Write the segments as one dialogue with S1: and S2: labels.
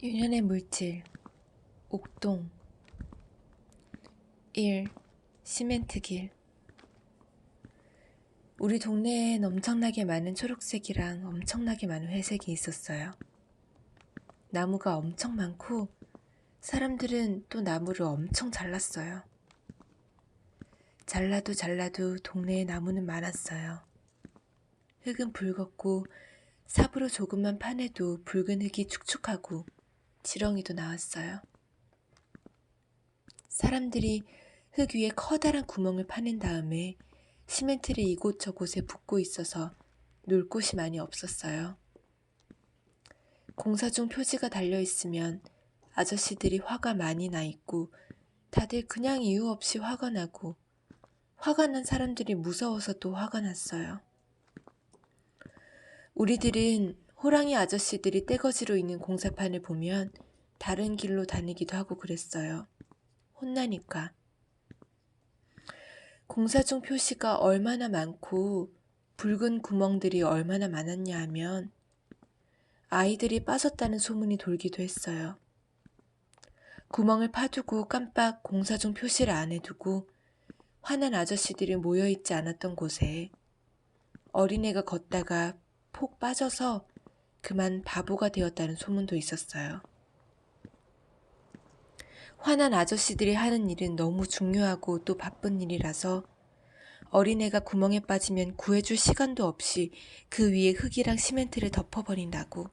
S1: 유년의 물질 옥동 1. 시멘트길. 우리 동네엔 엄청나게 많은 초록색이랑 엄청나게 많은 회색이 있었어요. 나무가 엄청 많고 사람들은 또 나무를 엄청 잘랐어요. 잘라도 동네에 나무는 많았어요. 흙은 붉었고 삽으로 조금만 파내도 붉은 흙이 축축하고 지렁이도 나왔어요. 사람들이 흙 위에 커다란 구멍을 파낸 다음에 시멘트를 이곳저곳에 붓고 있어서 놀 곳이 많이 없었어요. 공사 중 표지가 달려 있으면 아저씨들이 화가 많이 나 있고 다들 그냥 이유 없이 화가 나고 화가 난 사람들이 무서워서 또 화가 났어요. 우리들은 호랑이 아저씨들이 떼거지로 있는 공사판을 보면 다른 길로 다니기도 하고 그랬어요. 혼나니까. 공사 중 표시가 얼마나 많고 붉은 구멍들이 얼마나 많았냐 하면 아이들이 빠졌다는 소문이 돌기도 했어요. 구멍을 파두고 깜빡 공사 중 표시를 안 해두고 화난 아저씨들이 모여있지 않았던 곳에 어린애가 걷다가 폭 빠져서 그만 바보가 되었다는 소문도 있었어요. 화난 아저씨들이 하는 일은 너무 중요하고 또 바쁜 일이라서 어린애가 구멍에 빠지면 구해줄 시간도 없이 그 위에 흙이랑 시멘트를 덮어버린다고.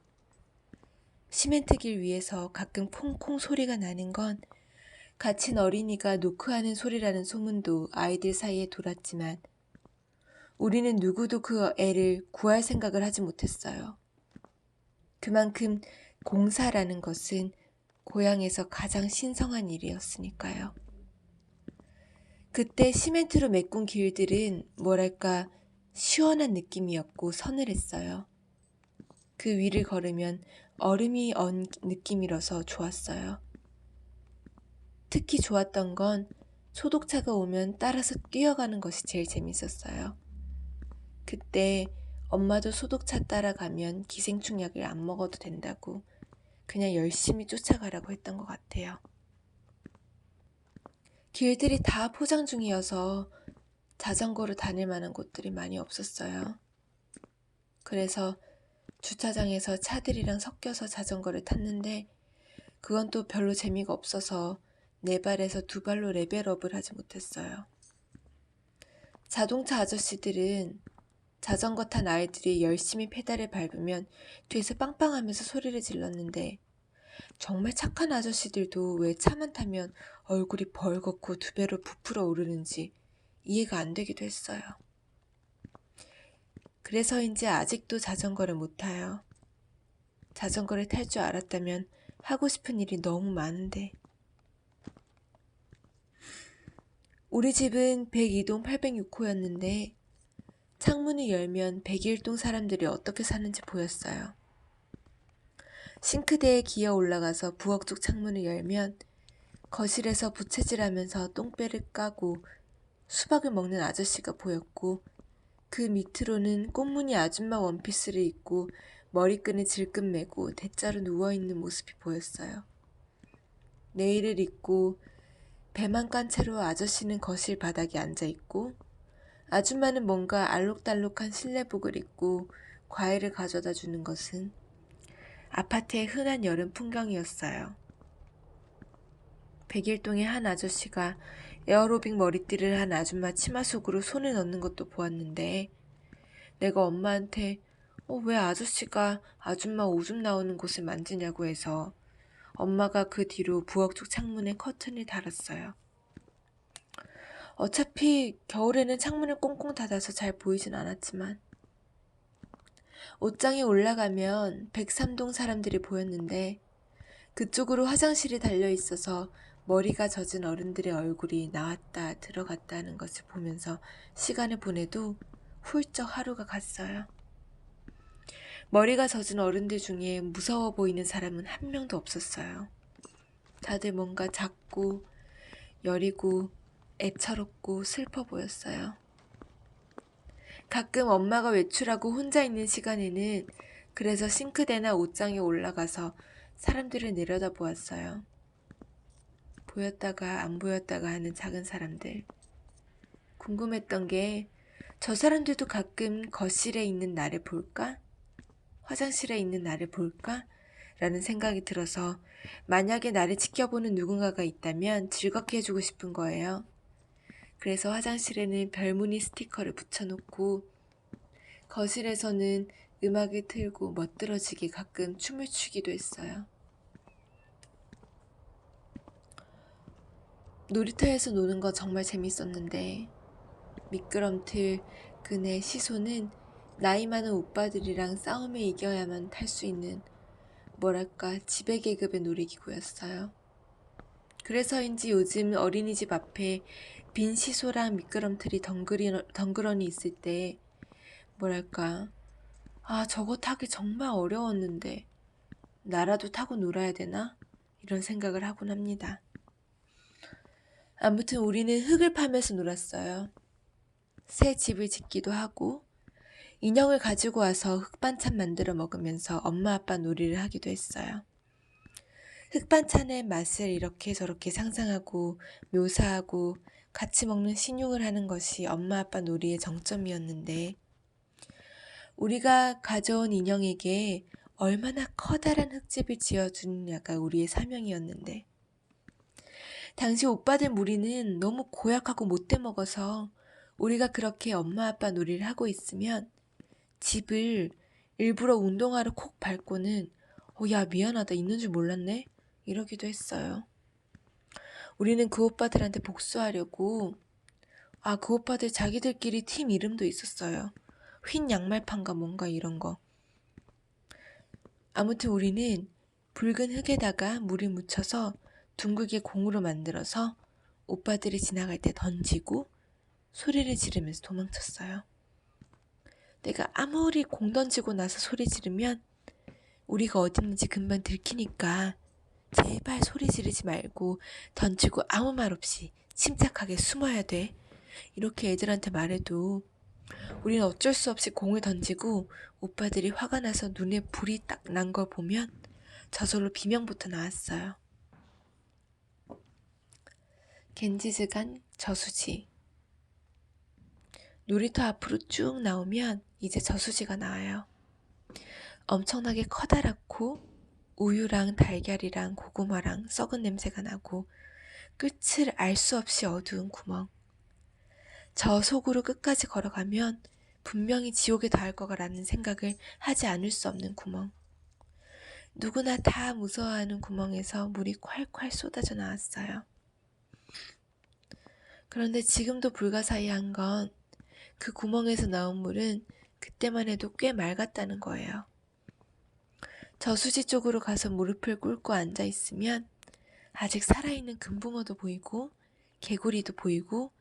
S1: 시멘트길 위에서 가끔 콩콩 소리가 나는 건 갇힌 어린이가 노크하는 소리라는 소문도 아이들 사이에 돌았지만 우리는 누구도 그 애를 구할 생각을 하지 못했어요. 그만큼 공사라는 것은 고향에서 가장 신성한 일이었으니까요. 그때 시멘트로 메꾼 길들은 뭐랄까 시원한 느낌이었고 서늘했어요. 그 위를 걸으면 얼음이 언 느낌이라서 좋았어요. 특히 좋았던 건 소독차가 오면 따라서 뛰어가는 것이 제일 재밌었어요. 그때 엄마도 소독차 따라가면 기생충 약을 안 먹어도 된다고 그냥 열심히 쫓아가라고 했던 것 같아요. 길들이 다 포장 중이어서 자전거로 다닐 만한 곳들이 많이 없었어요. 그래서 주차장에서 차들이랑 섞여서 자전거를 탔는데 그건 또 별로 재미가 없어서 네 발에서 두 발로 레벨업을 하지 못했어요. 자동차 아저씨들은 자전거 탄 아이들이 열심히 페달을 밟으면 뒤에서 빵빵하면서 소리를 질렀는데 정말 착한 아저씨들도 왜 차만 타면 얼굴이 벌겋고 두 배로 부풀어 오르는지 이해가 안 되기도 했어요. 그래서인지 아직도 자전거를 못 타요. 자전거를 탈 줄 알았다면 하고 싶은 일이 너무 많은데. 우리 집은 102동 806호였는데 창문을 열면 101동 사람들이 어떻게 사는지 보였어요. 싱크대에 기어 올라가서 부엌 쪽 창문을 열면 거실에서 부채질하면서 똥배를 까고 수박을 먹는 아저씨가 보였고 그 밑으로는 꽃무늬 아줌마 원피스를 입고 머리끈을 질끈 매고 대자로 누워있는 모습이 보였어요. 네일을 입고 배만 깐 채로 아저씨는 거실 바닥에 앉아있고 아줌마는 뭔가 알록달록한 실내복을 입고 과일을 가져다 주는 것은 아파트의 흔한 여름 풍경이었어요. 101동의 한 아저씨가 에어로빅 머리띠를 한 아줌마 치마 속으로 손을 넣는 것도 보았는데 내가 엄마한테 왜 아저씨가 아줌마 오줌 나오는 곳을 만지냐고 해서 엄마가 그 뒤로 부엌 쪽 창문에 커튼을 달았어요. 어차피 겨울에는 창문을 꽁꽁 닫아서 잘 보이진 않았지만 옷장에 올라가면 103동 사람들이 보였는데 그쪽으로 화장실이 달려 있어서 머리가 젖은 어른들의 얼굴이 나왔다 들어갔다 하는 것을 보면서 시간을 보내도 훌쩍 하루가 갔어요. 머리가 젖은 어른들 중에 무서워 보이는 사람은 한 명도 없었어요. 다들 뭔가 작고 여리고 애처롭고 슬퍼 보였어요. 가끔 엄마가 외출하고 혼자 있는 시간에는 그래서 싱크대나 옷장에 올라가서 사람들을 내려다 보았어요. 보였다가 안 보였다가 하는 작은 사람들. 궁금했던 게 저 사람들도 가끔 거실에 있는 나를 볼까? 화장실에 있는 나를 볼까? 라는 생각이 들어서 만약에 나를 지켜보는 누군가가 있다면 즐겁게 해주고 싶은 거예요. 그래서 화장실에는 별무늬 스티커를 붙여놓고 거실에서는 음악을 틀고 멋들어지게 가끔 춤을 추기도 했어요. 놀이터에서 노는 거 정말 재밌었는데 미끄럼틀 그네 시소는 나이 많은 오빠들이랑 싸움에 이겨야만 탈 수 있는 뭐랄까 지배계급의 놀이기구였어요. 그래서인지 요즘 어린이집 앞에 빈 시소랑 미끄럼틀이 덩그러니 있을 때 뭐랄까 저거 타기 정말 어려웠는데 나라도 타고 놀아야 되나? 이런 생각을 하곤 합니다. 아무튼 우리는 흙을 파면서 놀았어요. 새 집을 짓기도 하고 인형을 가지고 와서 흙반찬 만들어 먹으면서 엄마 아빠 놀이를 하기도 했어요. 흙반찬의 맛을 이렇게 저렇게 상상하고 묘사하고 같이 먹는 신용을 하는 것이 엄마 아빠 놀이의 정점이었는데 우리가 가져온 인형에게 얼마나 커다란 흙집을 지어주느냐가 우리의 사명이었는데 당시 오빠들 무리는 너무 고약하고 못돼 먹어서 우리가 그렇게 엄마 아빠 놀이를 하고 있으면 집을 일부러 운동화를 콕 밟고는 야 미안하다 있는 줄 몰랐네 이러기도 했어요. 우리는 그 오빠들한테 복수하려고 그 오빠들 자기들끼리 팀 이름도 있었어요. 휜 양말판가 뭔가 이런 거. 아무튼 우리는 붉은 흙에다가 물을 묻혀서 둥글게 공으로 만들어서 오빠들이 지나갈 때 던지고 소리를 지르면서 도망쳤어요. 내가 아무리 공 던지고 나서 소리 지르면 우리가 어디 있는지 금방 들키니까 제발 소리 지르지 말고 던지고 아무 말 없이 침착하게 숨어야 돼. 이렇게 애들한테 말해도 우리는 어쩔 수 없이 공을 던지고 오빠들이 화가 나서 눈에 불이 딱 난 걸 보면 저절로 비명부터 나왔어요. 겐지즈간 저수지. 놀이터 앞으로 쭉 나오면 이제 저수지가 나와요. 엄청나게 커다랗고 우유랑 달걀이랑 고구마랑 썩은 냄새가 나고 끝을 알 수 없이 어두운 구멍. 저 속으로 끝까지 걸어가면 분명히 지옥에 닿을 거라는 생각을 하지 않을 수 없는 구멍. 누구나 다 무서워하는 구멍에서 물이 콸콸 쏟아져 나왔어요. 그런데 지금도 불가사의한 건 그 구멍에서 나온 물은 그때만 해도 꽤 맑았다는 거예요. 저수지 쪽으로 가서 무릎을 꿇고 앉아 있으면 아직 살아있는 금붕어도 보이고 개구리도 보이고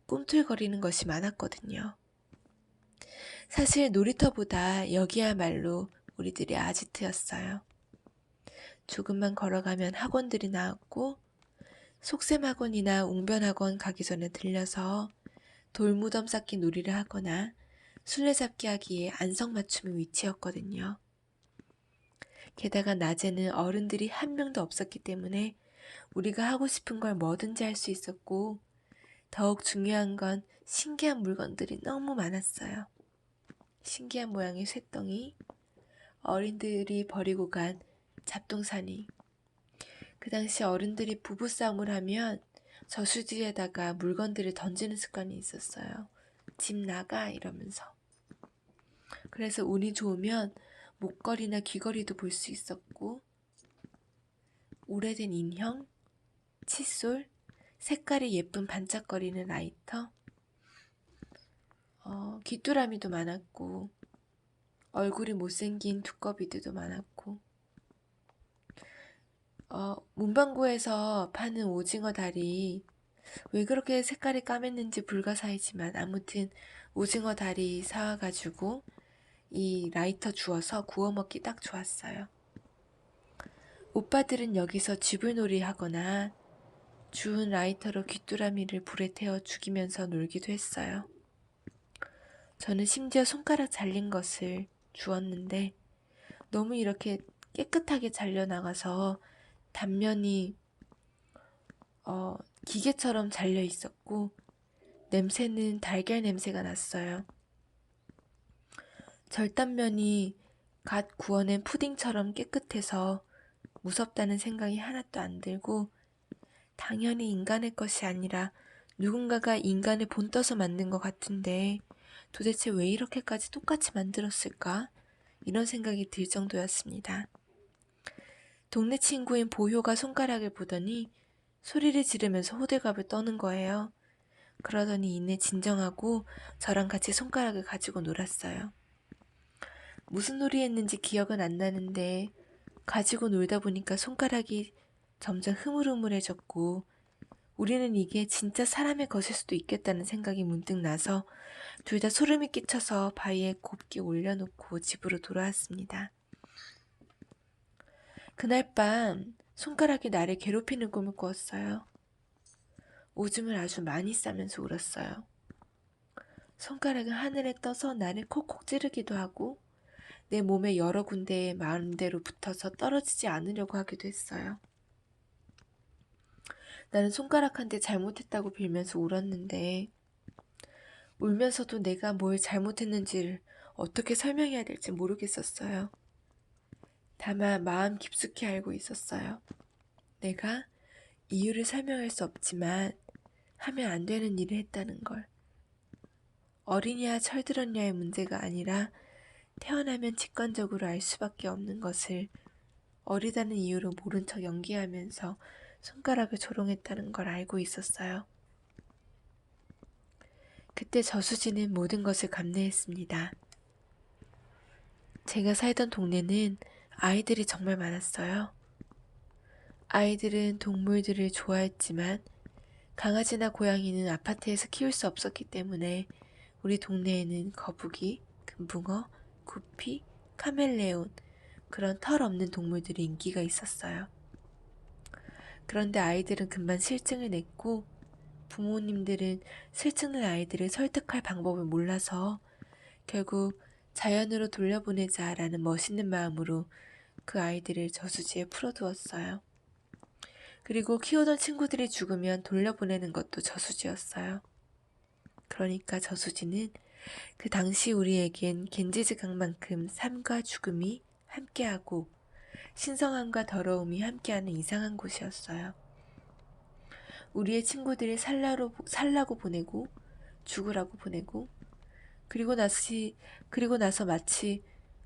S1: 꿈틀거리는 것이 많았거든요. 사실 놀이터보다 여기야말로 우리들이 아지트였어요. 조금만 걸어가면 학원들이 나왔고 속셈학원이나 웅변학원 가기 전에 들려서 돌무덤 쌓기 놀이를 하거나 술래잡기 하기에 안성맞춤의 위치였거든요. 게다가 낮에는 어른들이 한 명도 없었기 때문에 우리가 하고 싶은 걸 뭐든지 할 수 있었고 더욱 중요한 건 신기한 물건들이 너무 많았어요. 신기한 모양의 쇳덩이, 어린들이 버리고 간 잡동사니. 그 당시 어른들이 부부싸움을 하면 저수지에다가 물건들을 던지는 습관이 있었어요. 집 나가 이러면서. 그래서 운이 좋으면 목걸이나 귀걸이도 볼 수 있었고 오래된 인형, 칫솔, 색깔이 예쁜 반짝거리는 라이터, 귀뚜라미도 많았고 얼굴이 못생긴 두꺼비들도 많았고 문방구에서 파는 오징어 다리 왜 그렇게 색깔이 까맸는지 불가사의지만 아무튼 오징어 다리 사와가지고 이 라이터 주워서 구워 먹기 딱 좋았어요. 오빠들은 여기서 쥐불놀이 하거나 주운 라이터로 귀뚜라미를 불에 태워 죽이면서 놀기도 했어요. 저는 심지어 손가락 잘린 것을 주웠는데 너무 이렇게 깨끗하게 잘려나가서 단면이 기계처럼 잘려 있었고 냄새는 달걀 냄새가 났어요. 절단면이 갓 구워낸 푸딩처럼 깨끗해서 무섭다는 생각이 하나도 안 들고 당연히 인간의 것이 아니라 누군가가 인간을 본떠서 만든 것 같은데 도대체 왜 이렇게까지 똑같이 만들었을까? 이런 생각이 들 정도였습니다. 동네 친구인 보효가 손가락을 보더니 소리를 지르면서 호들갑을 떠는 거예요. 그러더니 이내 진정하고 저랑 같이 손가락을 가지고 놀았어요. 무슨 놀이 했는지 기억은 안 나는데 가지고 놀다 보니까 손가락이 점점 흐물흐물해졌고 우리는 이게 진짜 사람의 것일 수도 있겠다는 생각이 문득 나서 둘 다 소름이 끼쳐서 바위에 곱게 올려놓고 집으로 돌아왔습니다. 그날 밤 손가락이 나를 괴롭히는 꿈을 꾸었어요. 오줌을 아주 많이 싸면서 울었어요. 손가락은 하늘에 떠서 나를 콕콕 찌르기도 하고 내 몸의 여러 군데에 마음대로 붙어서 떨어지지 않으려고 하기도 했어요. 나는 손가락한테 잘못했다고 빌면서 울었는데 울면서도 내가 뭘 잘못했는지를 어떻게 설명해야 될지 모르겠었어요. 다만 마음 깊숙이 알고 있었어요. 내가 이유를 설명할 수 없지만 하면 안 되는 일을 했다는 걸. 어리냐 철들었냐의 문제가 아니라 태어나면 직관적으로 알 수밖에 없는 것을 어리다는 이유로 모른 척 연기하면서 손가락을 조롱했다는 걸 알고 있었어요. 그때 저수지는 모든 것을 감내했습니다. 제가 살던 동네는 아이들이 정말 많았어요. 아이들은 동물들을 좋아했지만 강아지나 고양이는 아파트에서 키울 수 없었기 때문에 우리 동네에는 거북이, 금붕어, 구피, 카멜레온 그런 털 없는 동물들이 인기가 있었어요. 그런데 아이들은 금방 실증을 냈고 부모님들은 실증난 아이들을 설득할 방법을 몰라서 결국 자연으로 돌려보내자라는 멋있는 마음으로 그 아이들을 저수지에 풀어두었어요. 그리고 키우던 친구들이 죽으면 돌려보내는 것도 저수지였어요. 그러니까 저수지는 그 당시 우리에겐 겐지즈강만큼 삶과 죽음이 함께하고 신성함과 더러움이 함께하는 이상한 곳이었어요. 우리의 친구들이 살라고 보내고 죽으라고 보내고 그리고 나서 마치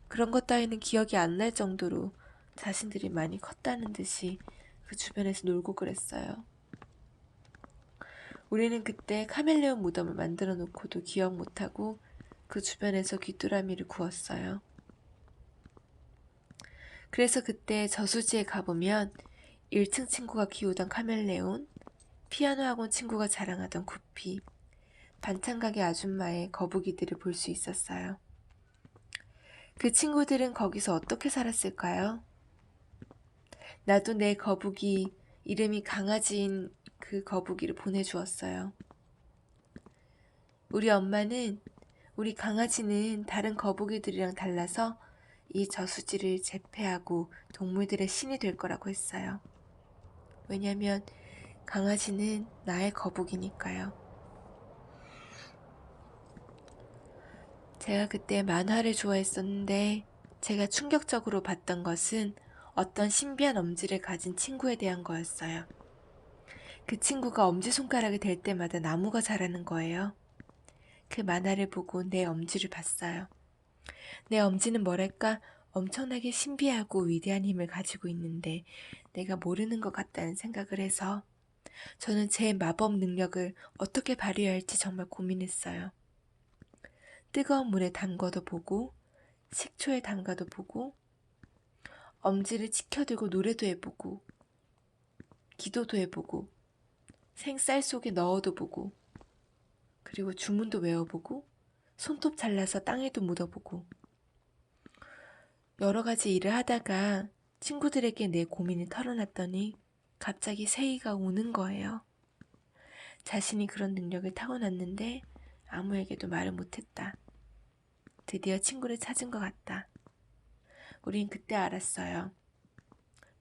S1: 그런 것 따위는 기억이 안 날 정도로 자신들이 많이 컸다는 듯이 그 주변에서 놀고 그랬어요. 우리는 그때 카멜레온 무덤을 만들어 놓고도 기억 못하고 그 주변에서 귀뚜라미를 구웠어요. 그래서 그때 저수지에 가보면 1층 친구가 키우던 카멜레온, 피아노 학원 친구가 자랑하던 구피, 반찬 가게 아줌마의 거북이들을 볼 수 있었어요. 그 친구들은 거기서 어떻게 살았을까요? 나도 내 거북이, 이름이 강아지인 그 거북이를 보내주었어요. 우리 엄마는 우리 강아지는 다른 거북이들이랑 달라서 이 저수지를 제패하고 동물들의 신이 될 거라고 했어요. 왜냐면 강아지는 나의 거북이니까요. 제가 그때 만화를 좋아했었는데 제가 충격적으로 봤던 것은 어떤 신비한 엄지를 가진 친구에 대한 거였어요. 그 친구가 엄지손가락을 댈 때마다 나무가 자라는 거예요. 그 만화를 보고 내 엄지를 봤어요. 내 엄지는 뭐랄까 엄청나게 신비하고 위대한 힘을 가지고 있는데 내가 모르는 것 같다는 생각을 해서 저는 제 마법 능력을 어떻게 발휘해야 할지 정말 고민했어요. 뜨거운 물에 담궈도 보고 식초에 담가도 보고 엄지를 치켜들고 노래도 해보고 기도도 해보고 생쌀 속에 넣어도 보고 그리고 주문도 외워보고 손톱 잘라서 땅에도 묻어보고 여러 가지 일을 하다가 친구들에게 내 고민을 털어놨더니 갑자기 세이가 우는 거예요. 자신이 그런 능력을 타고났는데 아무에게도 말을 못했다. 드디어 친구를 찾은 것 같다. 우린 그때 알았어요.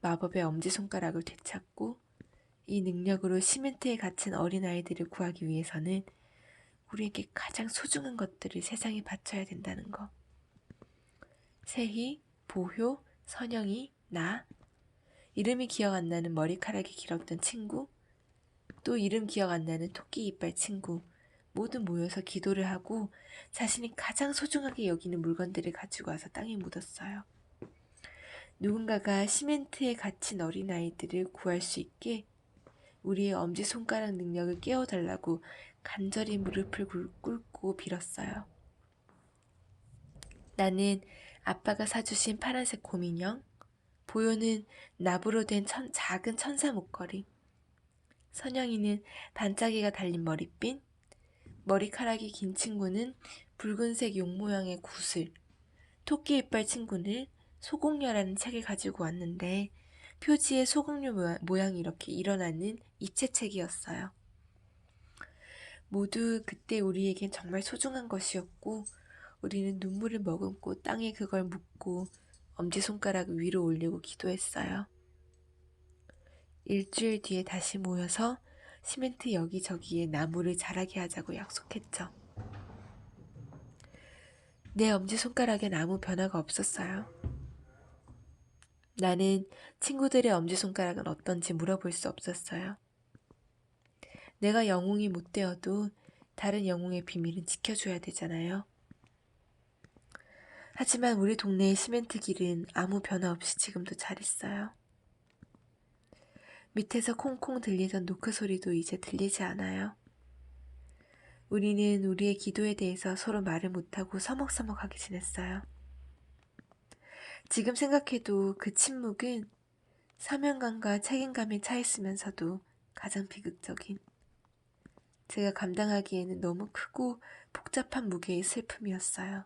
S1: 마법의 엄지손가락을 되찾고 이 능력으로 시멘트에 갇힌 어린아이들을 구하기 위해서는 우리에게 가장 소중한 것들을 세상에 바쳐야 된다는 거. 세희, 보효, 선영이, 나, 이름이 기억 안 나는 머리카락이 길었던 친구, 또 이름 기억 안 나는 토끼 이빨 친구, 모두 모여서 기도를 하고 자신이 가장 소중하게 여기는 물건들을 가지고 와서 땅에 묻었어요. 누군가가 시멘트에 갇힌 어린아이들을 구할 수 있게 우리의 엄지손가락 능력을 깨워달라고 간절히 무릎을 꿇고 빌었어요. 나는 아빠가 사주신 파란색 곰인형, 보요는 나부로 된 작은 천사 목걸이, 선영이는 반짝이가 달린 머리핀, 머리카락이 긴 친구는 붉은색 용 모양의 구슬, 토끼 이빨 친구는 소공녀라는 책을 가지고 왔는데 표지에 소공녀 모양이 이렇게 일어나는 입체책이었어요. 모두 그때 우리에겐 정말 소중한 것이었고 우리는 눈물을 머금고 땅에 그걸 묻고 엄지손가락을 위로 올리고 기도했어요. 일주일 뒤에 다시 모여서 시멘트 여기저기에 나무를 자라게 하자고 약속했죠. 내 엄지손가락엔 아무 변화가 없었어요. 나는 친구들의 엄지손가락은 어떤지 물어볼 수 없었어요. 내가 영웅이 못 되어도 다른 영웅의 비밀은 지켜줘야 되잖아요. 하지만 우리 동네의 시멘트 길은 아무 변화 없이 지금도 잘 있어요. 밑에서 콩콩 들리던 노크 소리도 이제 들리지 않아요. 우리는 우리의 기도에 대해서 서로 말을 못하고 서먹서먹하게 지냈어요. 지금 생각해도 그 침묵은 사명감과 책임감에 차 있으면서도 가장 비극적인, 제가 감당하기에는 너무 크고 복잡한 무게의 슬픔이었어요.